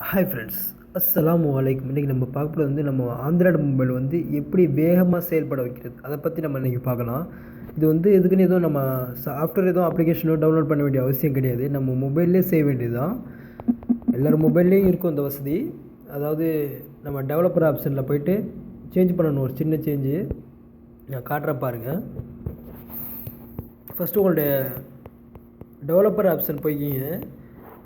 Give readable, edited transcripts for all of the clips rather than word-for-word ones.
Hi friends, அஸ்ஸலாமு அலைக்கும். இன்றைக்கி நம்ம பார்க்குறது வந்து நம்ம ஆண்ட்ராய்டு மொபைல் வந்து எப்படி வேகமாக செயல்பட வைக்கிறது, அதை பற்றி நம்ம இன்றைக்கி பார்க்கலாம். இது வந்து எதுக்குன்னு எதுவும் நம்ம சாஃப்ட்வேர் எதுவும் அப்ளிகேஷனோ டவுன்லோட் பண்ண வேண்டிய அவசியம் கிடையாது. நம்ம மொபைல்லே செய்ய வேண்டியது தான். எல்லோரும் மொபைல்லேயும் இருக்கும் இந்த வசதி. அதாவது நம்ம டெவலப்பர் ஆப்ஷனில் போய்ட்டு சேஞ்ச் பண்ணணும், ஒரு சின்ன சேஞ்சு நான் காட்டுற பாருங்கள். ஃபஸ்ட்டு உங்களுடைய டெவலப்பர் ஆப்ஷன் போய்க்கிங்க.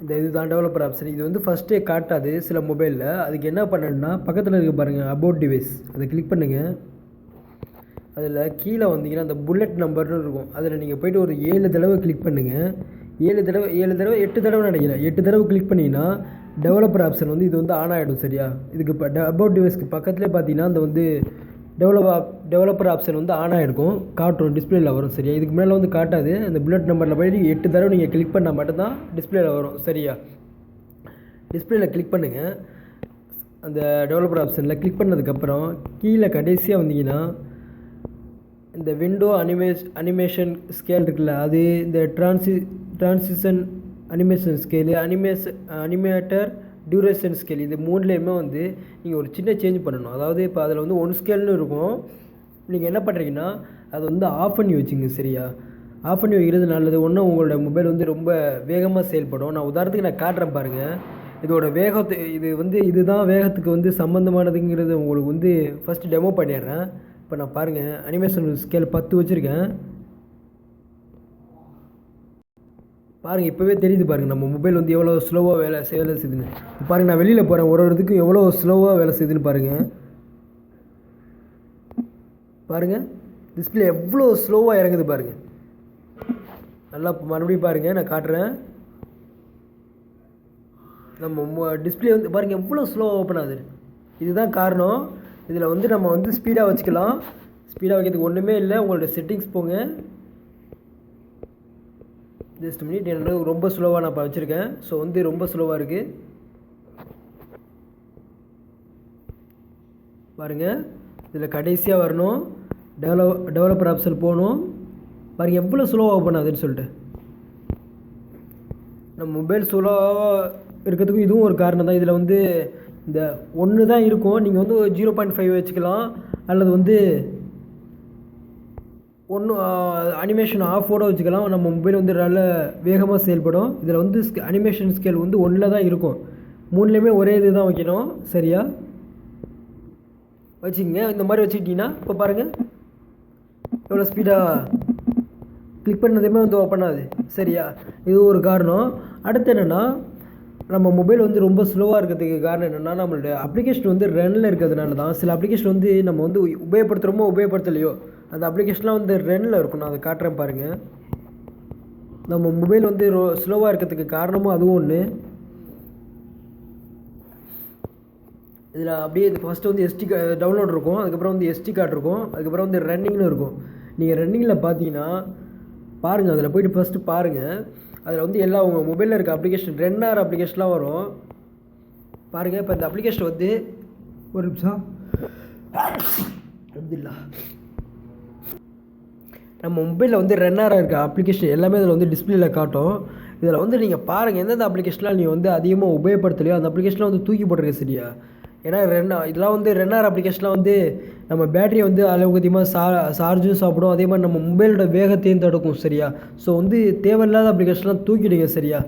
இந்த இதுதான் டெவலப்பர் ஆப்ஷன். இது வந்து ஃபஸ்ட்டே காட்டாது சில மொபைலில். அதுக்கு என்ன பண்ணணுன்னா, பக்கத்தில் இருக்க பாருங்கள் அபவுட் டிவைஸ், அதை கிளிக் பண்ணுங்கள். அதில் கீழே வந்தீங்கன்னா அந்த புல்லட் நம்பர்னு இருக்கும். அதில் நீங்கள் போய்ட்டு ஒரு 7 தடவை கிளிக் பண்ணுங்கள். 7 தடவை நினைக்கிறேன். 8 தடவை கிளிக் பண்ணிங்கன்னா டெவலப்பர் ஆப்ஷன் வந்து இது வந்து ஆன் ஆகிடும். சரியா? இதுக்கு இப்போ அபவுட் டிவைஸ்க்கு பக்கத்துலேயே பார்த்தீங்கன்னா அந்த வந்து டெவலப்பர் ஆப்ஷன் வந்து ஆன் ஆகிருக்கும், காட்டும், டிஸ்பிளேயில் வரும். சரியா? இதுக்கு மேலே வந்து காட்டாது. அந்த புல்லட் நம்பரில் போய் 8 தடவை நீங்கள் கிளிக் பண்ணால் மட்டும்தான் டிஸ்பிளேயில் வரும். சரியா? டிஸ்பிளேயில் கிளிக் பண்ணுங்கள். அந்த டெவலப்பர் ஆப்ஷனில் கிளிக் பண்ணதுக்கப்புறம் கீழே கடைசியாக வந்தீங்கன்னா இந்த விண்டோ அனிமேஷன் ஸ்கேல் இருக்குல்ல, அது இந்த transition animation scale, animator duration scale, இது மூணுலேயுமே வந்து நீங்கள் ஒரு சின்ன சேஞ்ச் பண்ணணும். அதாவது இப்போ அதில் வந்து 1 ஸ்கேல்னு இருக்கும். நீங்கள் என்ன பண்ணுறீங்கன்னா அதை வந்து ஆஃப் பண்ணி வச்சுங்க. சரியா? ஆஃப் பண்ணி வைக்கிறது நல்லது. ஒன்று உங்களோட மொபைல் வந்து ரொம்ப வேகமாக செயல்படும். நான் உதாரணத்துக்கு நான் காட்டுறேன் பாருங்கள். இதோட இதுதான் வேகத்துக்கு வந்து சம்மந்தமானதுங்கிறது உங்களுக்கு வந்து ஃபஸ்ட்டு டெமோ பண்ணிடுறேன். இப்போ நான் பாருங்கள், அனிமேஷன் ஸ்கேல் 10 வச்சுருக்கேன். பாருங்கள், இப்போவே தெரியுது பாருங்கள் நம்ம மொபைல் வந்து எவ்வளோ ஸ்லோவாக வேலை செய்யுதுன்னு. பாருங்கள், நான் வெளியில் போகிறேன், ஒரு இதுக்கும் எவ்வளோ ஸ்லோவாக வேலை செய்யுதுன்னு பாருங்கள். டிஸ்பிளே எவ்வளோ ஸ்லோவாக இறங்குது பாருங்கள். நல்லா மறுபடியும் பாருங்கள், நான் காட்டுறேன். நம்ம டிஸ்பிளே வந்து பாருங்கள் எவ்வளோ ஸ்லோவாக ஓப்பன் ஆகுது. இதுதான் காரணம். இதில் வந்து நம்ம வந்து ஸ்பீடாக வச்சுக்கலாம். ஸ்பீடாக வைக்கிறதுக்கு ஒன்றுமே இல்லை. உங்களோட செட்டிங்ஸ் போங்க. Just minute. என்னோட ரொம்ப ஸ்லோவாக நான் இப்போ வச்சுருக்கேன். ஸோ வந்து ரொம்ப ஸ்லோவாக இருக்குது பாருங்கள். இதில் கடைசியாக வரணும், டெவலப்பர் ஆப்ஷன் போகணும். பாருங்கள் எவ்வளோ ஸ்லோவாக ஓப்பன் ஆகுதுன்னு சொல்லிட்டு. நம்ம மொபைல் ஸ்லோவாக இருக்கிறதுக்கும் இதுவும் ஒரு காரணம் தான். இதில் வந்து இந்த 1 தான் இருக்கும். நீங்கள் வந்து 0.5 வச்சுக்கலாம், அல்லது வந்து அனிமேஷன் ஆஃபோட வச்சுக்கலாம். நம்ம மொபைல் வந்து நல்ல வேகமாக செயல்படும். இதில் வந்து அனிமேஷன் ஸ்கேல் வந்து 1 தான் இருக்கும். 3லேயுமே ஒரே இது தான் வைக்கணும். சரியா? வச்சுக்கோங்க. இந்த மாதிரி வச்சுக்கிட்டிங்கன்னா இப்போ பாருங்கள் எவ்வளோ ஸ்பீடாக கிளிக் பண்ணதையுமே வந்து ஓப்பன் ஆகுது. சரியா? இது ஒரு காரணம். அடுத்து என்னென்னா, நம்ம மொபைல் வந்து ரொம்ப ஸ்லோவாக இருக்கிறதுக்கு காரணம் என்னென்னா, நம்மளுடைய அப்ளிகேஷன் வந்து ரன்னில் இருக்கிறதுனால தான். சில அப்ளிகேஷன் வந்து நம்ம வந்து உபயோகப்படுத்தலையோ அந்த அப்ளிகேஷன்லாம் வந்து ரன்னில் இருக்கும். நான் அதை காட்டுறேன் பாருங்கள். நம்ம மொபைல் வந்து ஸ்லோவாக இருக்கிறதுக்கு காரணமும் அதுவும் ஒன்று. இதில் அப்படியே இது ஃபஸ்ட்டு வந்து SD டவுன்லோட் இருக்கும், அதுக்கப்புறம் வந்து SD கார்டு இருக்கும், அதுக்கப்புறம் வந்து ரன்னிங்னு இருக்கும். நீங்கள் ரன்னிங்கில் பார்த்தீங்கன்னா பாருங்கள், அதில் போய்ட்டு ஃபஸ்ட்டு பாருங்கள். அதில் வந்து எல்லா உங்கள் மொபைலில் இருக்க அப்ளிகேஷன் ரன்னார் அப்ளிகேஷன்லாம் வரும் பாருங்கள். இப்போ இந்த அப்ளிகேஷன் வந்து ஒரு நிமிஷம் அப்துல்லா, நம்ம மொபைலில் வந்து ரன்னாராக இருக்க அப்ளிகேஷன் எல்லாமே இதில் வந்து டிஸ்பிளேயில் காட்டும். இதில் வந்து நீங்கள் பாருங்கள், எந்தெந்த அப்ளிகேஷன்லாம் நீங்கள் வந்து அதிகமாக உபயோகப்படுத்தலையோ அந்த அப்ளிகேஷன்லாம் வந்து தூக்கி போட்டுருங்க. சரியா? ஏன்னா இதெல்லாம் வந்து ரன்னார் அப்ளிகேஷன்லாம் வந்து நம்ம பேட்டரியை வந்து அளவுக்கு அதிகமாக சார்ஜும் சாப்பிடும், அதே மாதிரி நம்ம மொபைலோட வேகத்தையும் தடுக்கும். சரியா? ஸோ வந்து தேவையில்லாத அப்ளிகேஷன்லாம் தூக்கிடுங்க. சரியா?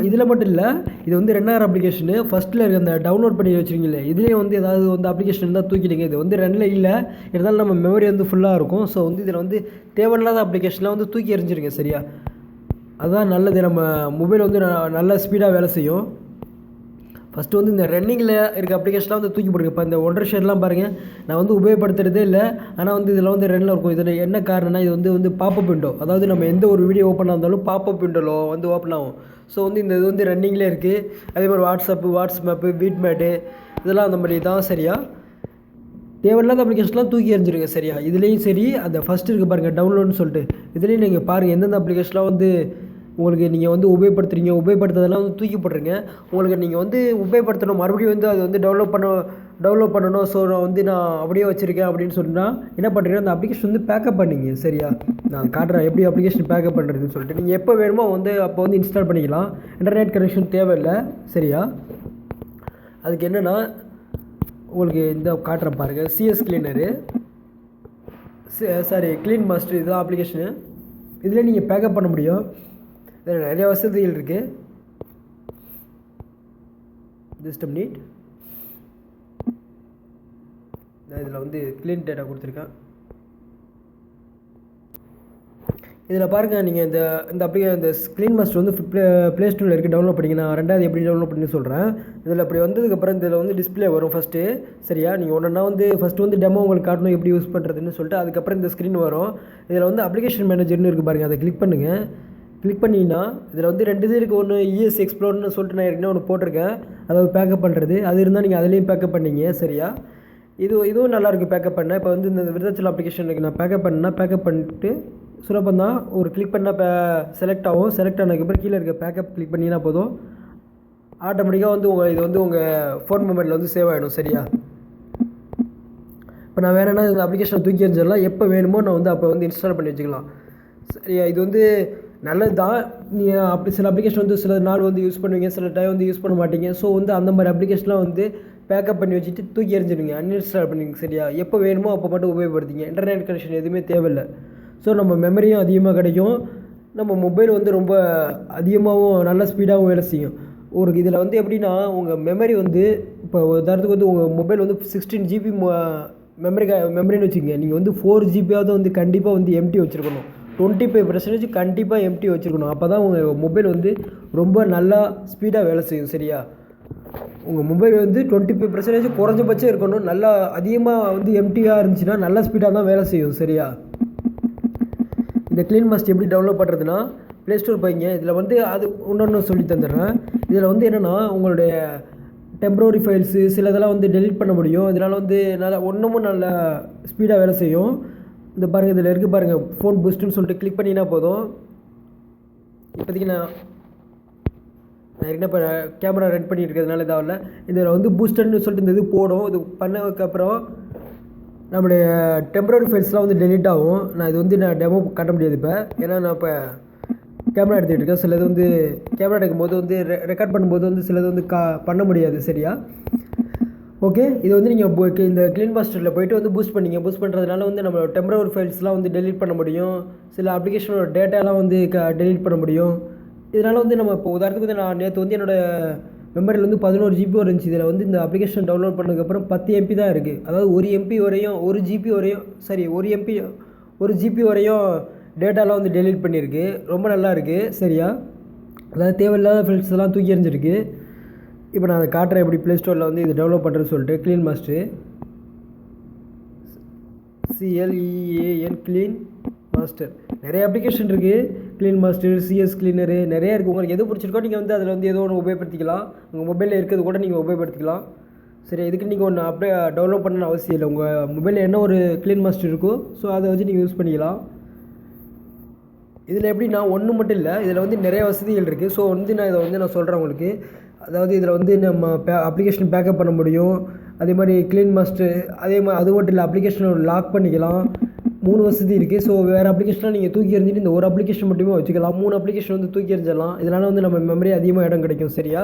இதில் மட்டும் இல்லை, இது வந்து ரன்னார் அப்ளிகேஷனு ஃபஸ்ட்டில் இருக்க அந்த டவுன்லோட் பண்ணி வச்சுருக்கீங்களே, இதுலேயும் வந்து ஏதாவது வந்து அப்ளிகேஷன் இருந்தால் தூக்கிடுங்க. இது வந்து ரன்னில் இல்லை, இருந்தாலும் நம்ம மெமரி வந்து ஃபுல்லாக இருக்கும். ஸோ வந்து இதில் வந்து தேவையில்லாத அப்ளிகேஷன்லாம் வந்து தூக்கி எறிஞ்சிருங்க. சரியா? அதுதான் நல்லது. நம்ம மொபைல் வந்து நல்ல ஸ்பீடாக வேலை செய்யும். ஃபஸ்ட்டு வந்து இந்த ரன்னிங்கில் இருக்க அப்ளிகேஷன்லாம் வந்து தூக்கி போடுங்க. இப்போ இந்த ஒன்றரை ஷேர்லாம் பாருங்கள், நான் வந்து உபயோகப்படுத்துறதே இல்லை, ஆனால் வந்து இதில் வந்து ரன்னில் இருக்கும். இதில் என்ன காரணம்னா, இது வந்து பாப்பப் விண்டோ, அதாவது நம்ம எந்த ஒரு வீடியோ ஓப்பன் ஆனாலும் பாப்பப் விண்டோவில் வந்து ஓப்பன் ஆகும். ஸோ வந்து இந்த இது வந்து ரன்னிங்லேயே இருக்குது. அதே மாதிரி வாட்ஸ்அப்பு, வீட்மேட்டு, இதெல்லாம் அந்த மாதிரி தான். சரியா? தேவையில்லாத அப்ளிகேஷன்லாம் தூக்கி எறிஞ்சிருங்க. சரியா? இதுலேயும் சரி, அந்த ஃபஸ்ட்டு இருக்குது பாருங்கள் டவுன்லோட்னு சொல்லிட்டு, இதுலேயும் நீங்கள் பாருங்கள் எந்தெந்த அப்ளிகேஷன்லாம் வந்து உங்களுக்கு நீங்கள் வந்து உபயோகப்படுத்துறதெல்லாம் வந்து தூக்கி போட்டுருங்க. உங்களுக்கு நீங்கள் வந்து உபயோகப்படுத்தணும், மறுபடியும் வந்து அது வந்து டெவலப் பண்ணணும். ஸோ நான் வந்து அப்படியே வச்சுருக்கேன் அப்படின்னு சொன்னால் என்ன பண்ணுறீங்கன்னா, அந்த அப்ளிகேஷன் வந்து பேக்கப் பண்ணிங்க. சரியா? நான் காட்டுறேன் எப்படி அப்ளிகேஷன் பேக்கப் பண்ணுறதுன்னு சொல்லிட்டு. நீங்கள் எப்போ வேணுமோ வந்து அப்போ வந்து இன்ஸ்டால் பண்ணிக்கலாம். இன்டர்நெட் கனெக்ஷன் தேவையில்லை. சரியா? அதுக்கு என்னென்னா உங்களுக்கு இந்த காட்டுறேன் பாருங்கள், சிஎஸ் கிளீனரு, க்ளீன் மாஸ்டர், இதுதான் அப்ளிகேஷனு. இதில் நீங்கள் பேக்கப் பண்ண முடியும். இதில் நிறைய வசதிகள் இருக்குது. ஜஸ்ட் மினிட், நான் இதில் வந்து க்ளீன் டேட்டா கொடுத்துருக்கேன். இதில் பாருங்கள், நீங்கள் இந்த க்ளீன் மாஸ்டர் வந்து ப்ளே ஸ்டோரில் இருக்குது, டவுன்லோட் பண்ணிங்கன்னா. ரெண்டாவது எப்படி டவுன்லோட் பண்ணி சொல்கிறேன். இதில் அப்படி வந்ததுக்கப்புறம் இதில் வந்து டிஸ்பிளே வரும் ஃபஸ்ட்டு. சரியா, நீங்கள் ஒன்றா வந்து ஃபஸ்ட்டு வந்து டெமோ உங்களுக்கு காட்டணும் எப்படி யூஸ் பண்ணுறதுன்னு சொல்லிட்டு, அதுக்கப்புறம் இந்த ஸ்க்ரீன் வரும். இதில் வந்து அப்ளிகேஷன் மேனேஜர்னு இருக்குது பாருங்கள், அதை கிளிக் பண்ணுங்கள். கிளிக் பண்ணிங்கன்னா இதில் வந்து 2 இது இருக்குது. ஒன்று இஎஸ் எக்ஸ்ப்ளோர்னு சொல்லிட்டு நான் ஏற்கனவே ஒன்று போட்டிருக்கேன், அதாவது பேக்கப் பண்ணுறது. அது இருந்தால் நீங்கள் அதிலையும் பேக்கப் பண்ணிங்க. சரியா, இதுவும் நல்லாயிருக்கு பேக்கப் பண்ண. இப்போ வந்து இந்த விருதாச்சலம் அப்ளிகேஷனுக்கு நான் பேக்கப் பண்ணிட்டு சுலபம் தான். ஒரு கிளிக் பண்ணால் செலக்ட் ஆகும். செலக்ட் ஆனதுக்கப்புறம் கீழே இருக்க பேக்கப் கிளிக் பண்ணிங்கன்னா போதும், ஆட்டோமேட்டிக்காக வந்து இது வந்து உங்கள் ஃபோன் மெமரியில் வந்து சேவ் ஆகிடும். சரியா, இப்போ நான் வேணும்னா இந்த அப்ளிகேஷனை தூக்கி எறிஞ்சிடலாம். எப்போ வேணுமோ நான் வந்து அப்போ வந்து இன்ஸ்டால் பண்ணி வச்சுக்கலாம். சரியா, இது வந்து நல்லது தான். நீங்கள் சில அப்ளிகேஷன் வந்து சில நாள் வந்து யூஸ் பண்ணுவீங்க, சில டைம் வந்து யூஸ் பண்ண மாட்டீங்க. ஸோ வந்து அந்த மாதிரி அப்ளிகேஷன்லாம் வந்து பேக்கப் பண்ணி வச்சுட்டு தூக்கி எறிஞ்சிடுங்க, அன்இன்ஸ்டால் பண்ணிங்க. சரியா, எப்போ வேணுமோ அப்போ மட்டும் உபயோகப்படுத்திங்க. இன்டர்நெட் கனெக்ஷன் எதுவுமே தேவையில்லை. ஸோ நம்ம மெமரியும் அதிகமாக கிடைக்கும். நம்ம மொபைல் வந்து ரொம்ப அதிகமாகவும் நல்ல ஸ்பீடாகவும் வேலை செய்யும். இதில் வந்து எப்படின்னா, உங்கள் மெமரி வந்து இப்போ உதாரணத்துக்கு வந்து உங்கள் மொபைல் வந்து 16 GB மெமரின்னு வச்சுக்கோங்க. நீங்கள் வந்து 4 GB வந்து கண்டிப்பாக வந்து எம்டி வச்சுருக்கணும். 25% கண்டிப்பாக எம்டி வச்சுருக்கணும். அப்போ தான் உங்கள் மொபைல் வந்து ரொம்ப நல்லா ஸ்பீடாக வேலை செய்யும். சரியா, உங்கள் மொபைல் வந்து 25% குறைஞ்சபட்சம் இருக்கணும். நல்லா அதிகமாக வந்து எம்டியாக இருந்துச்சுன்னா நல்லா ஸ்பீடாக தான் வேலை செய்யும். சரியா, இந்த க்ளீன் மாஸ்டர் எப்படி டவுன்லோட் பண்ணுறதுன்னா, ப்ளே ஸ்டோர் போய்ங்க. இதில் வந்து அது இன்னொன்று சொல்லி தந்துடுறேன். இதில் வந்து என்னென்னா, உங்களுடைய டெம்ப்ரவரி ஃபைல்ஸு சில இதெல்லாம் வந்து டெலிட் பண்ண முடியும். இதனால் வந்து இன்னமும் நல்லா ஸ்பீடாக வேலை செய்யும். இந்த பாருங்கள், இதில் இருக்குது பாருங்கள், ஃபோன் பூஸ்ட்டுன்னு சொல்லிட்டு கிளிக் பண்ணினா போதும். இப்போதைக்கு நான் இப்போ கேமரா ரெட் பண்ணிட்டு இருக்கிறதுனால இதாகல. இதில் வந்து பூஸ்டர்னு சொல்லிட்டு இந்த இது போடும். இது பண்ணதுக்கப்புறம் நம்மளுடைய டெம்ப்ரவரி ஃபைல்ஸ்லாம் வந்து டெலிட் ஆகும். இது வந்து நான் டெமோ காட்ட முடியாது இப்போ, ஏன்னா நான் இப்போ கேமரா எடுத்துகிட்டு இருக்கேன். சிலது வந்து கேமரா எடுக்கும்போது வந்து ரெக்கார்ட் பண்ணும்போது வந்து சிலது வந்து பண்ண முடியாது. சரியா, ஓகே. இது வந்து நீங்கள் இந்த க்ளீன் மாஸ்டரில் போய்ட்டு வந்து பூஸ்ட் பண்ணிங்க. பூஸ்ட் பண்ணுறதுனால வந்து நம்ம டெம்ப்ரவரி ஃபைல்ஸ்லாம் வந்து டெலிட் பண்ண முடியும். சில அப்ளிகேஷனோட டேட்டாலாம் வந்து டெலிட் பண்ண முடியும். இதனால் வந்து நம்ம இப்போ உதாரணத்துக்கு வந்து நான் நேற்று வந்து என்னோடய மெமரியில் வந்து 11 GB இருந்துச்சு. இதில் வந்து இந்த அப்ளிகேஷன் டவுன்லோட் பண்ணதுக்கப்புறம் 10 MB தான் இருக்குது. அதாவது 1 MB வரையும் 1 GB வரையும் 1 GB வரையும் டேட்டாலாம் வந்து டெலிட் பண்ணியிருக்கு. ரொம்ப நல்லா இருக்குது. சரியா, அதாவது தேவையில்லாத ஃபைல்ஸ் எல்லாம் தூக்கி எறிஞ்சிருக்கு. இப்போ நான் அதை காட்டுறேன் எப்படி ப்ளே ஸ்டோரில் வந்து இது டெவலப் பண்ணுறதுன்னு சொல்லிட்டு. Clean master, CLEAN clean master, நிறைய அப்ளிகேஷன் இருக்குது. க்ளீன் மாஸ்டர், சிஎஸ் கிளீனரு, நிறைய இருக்குது. உங்களுக்கு எது பிடிச்சிருக்கோ நீங்கள் வந்து அதில் வந்து ஏதோ ஒன்று உபயோகப்படுத்திக்கலாம். உங்கள் மொபைலில் இருக்கிறது கூட நீங்கள் உபயோகப்படுத்திக்கலாம். சரி, இதுக்கு நீங்கள் ஒன்று அப்படியே டவுன்லோட் பண்ணணும்னு அவசியம் இல்லை. உங்கள் மொபைலில் என்ன ஒரு க்ளீன் மாஸ்டர் இருக்கோ ஸோ அதை வச்சு நீங்கள் யூஸ் பண்ணிக்கலாம். இதில் எப்படின்னா ஒன்று மட்டும் இல்லை, இதில் வந்து நிறைய வசதிகள் இருக்குது. ஸோ வந்து நான் சொல்கிறேன் உங்களுக்கு. அதாவது இதில் வந்து நம்ம அப்ளிகேஷன் பேக்கப் பண்ண முடியும். அதே மாதிரி க்ளீன் மாஸ்டர், அதே மாதிரி அது மட்டும் இல்லை, அப்ளிகேஷனை லாக் பண்ணிக்கலாம். 3 வசதி இருக்குது. ஸோ வேறு அப்ளிகேஷன்லாம் நீங்கள் தூக்கி எறிஞ்சிட்டு இந்த ஒரு அப்ளிகேஷன் மட்டுமே வச்சுக்கலாம். 3 அப்ளிகேஷன் வந்து தூக்கி எறிஞ்சிடலாம். இதனால் வந்து நம்ம மெமரி அதிகமாக இடம் கிடைக்கும். சரியா,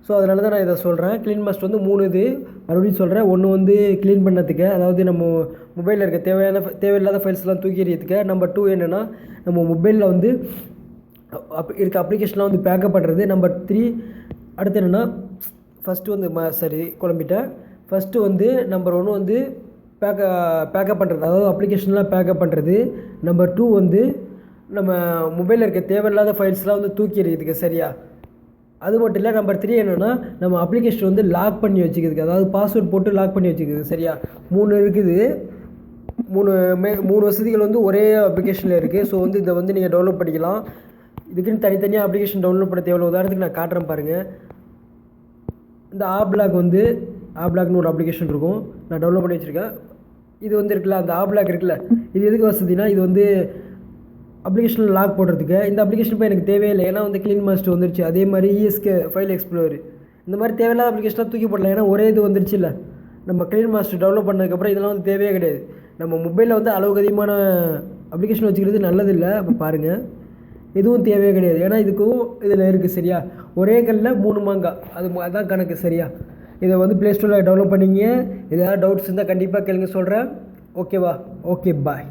ஸோ அதனால தான் நான் இதை சொல்கிறேன். க்ளீன் மாஸ்டர் வந்து 3 இது மறுபடியும் சொல்கிறேன். ஒன்று வந்து க்ளீன் பண்ணதுக்கு, அதாவது நம்ம மொபைலில் இருக்க தேவையில்லாத ஃபைல்ஸ்லாம் தூக்கி எறியதுக்கு. நம்பர் 2 என்னென்னா, நம்ம மொபைலில் வந்து இருக்க அப்ளிகேஷன்லாம் வந்து பேக்கப் பண்ணுறது. நம்பர் 3 அடுத்து என்னென்னா, ஃபஸ்ட்டு வந்து குழம்பிட்டேன். ஃபஸ்ட்டு வந்து நம்பர் 1 வந்து பேக்கப் பண்ணுறது, அதாவது அப்ளிகேஷன்லாம் பேக்கப் பண்ணுறது. நம்பர் 2 வந்து நம்ம மொபைலில் இருக்க தேவையில்லாத ஃபைல்ஸ்லாம் வந்து தூக்கி எறியதுக்கு. சரியா, அது மட்டும் இல்லை. நம்பர் 3 என்னென்னா, நம்ம அப்ளிகேஷன் வந்து லாக் பண்ணி வச்சுக்கிறதுக்கு, அதாவது பாஸ்வேர்ட் போட்டு லாக் பண்ணி வச்சுக்கிறது. சரியா, 3 இருக்குது. 3 வசதிகள் வந்து ஒரே அப்ளிகேஷனில் இருக்குது. ஸோ வந்து இதை வந்து நீங்கள் டவுன்லோட் பண்ணிக்கலாம். இதுக்குன்னு தனித்தனியாக அப்ளிகேஷன் டவுன்லோட் பண்ண தேவையில்ல. உதாரணத்துக்கு நான் காட்டுறேன் பாருங்கள். இந்த ஆப்லாக்னு ஒரு அப்ளிகேஷன் இருக்கும், நான் டவுன்லோட் பண்ணி வச்சுருக்கேன். இது வந்து இருக்குல்ல, அந்த ஆப்லாக் இருக்குல்ல, இது எதுக்கு வசதினா, இது வந்து அப்ளிகேஷனில் லாக் போடுறதுக்கு. இந்த அப்ளிகேஷன் இப்போ எனக்கு தேவையில்லை, ஏன்னா வந்து க்ளீன் மாஸ்டர் வந்துருச்சு. அதே மாதிரி ESK ஃபைல் எக்ஸ்ப்ளோர், இந்த மாதிரி தேவையில்லாத அப்ளிகேஷனாக தூக்கி போடலாம். ஏன்னா ஒரே இது வந்துருச்சு இல்லை, நம்ம க்ளீன் மாஸ்டர் டவுன்லோட் பண்ணதுக்கப்புறம் இதெல்லாம் வந்து தேவையே கிடையாது. நம்ம மொபைலில் வந்து அளவுக்கு அதிகமான அப்ளிகேஷன் வச்சுக்கிறது நல்லதில்லை. இப்போ பாருங்கள், எதுவும் தேவையே கிடையாது. ஏன்னா இதுக்கும் இதில் இருக்குது. சரியா, ஒரே கல்லில் 3 மாங்காய், அதுதான் கணக்கு. சரியா, இதை வந்து ப்ளே ஸ்டோரில் டவுன்லோட் பண்ணிங்க. இதில் ஏதாவது டவுட்ஸ் இருந்தால் கண்டிப்பாக கேளுங்க சொல்கிறேன். ஓகேவா? Okay bye.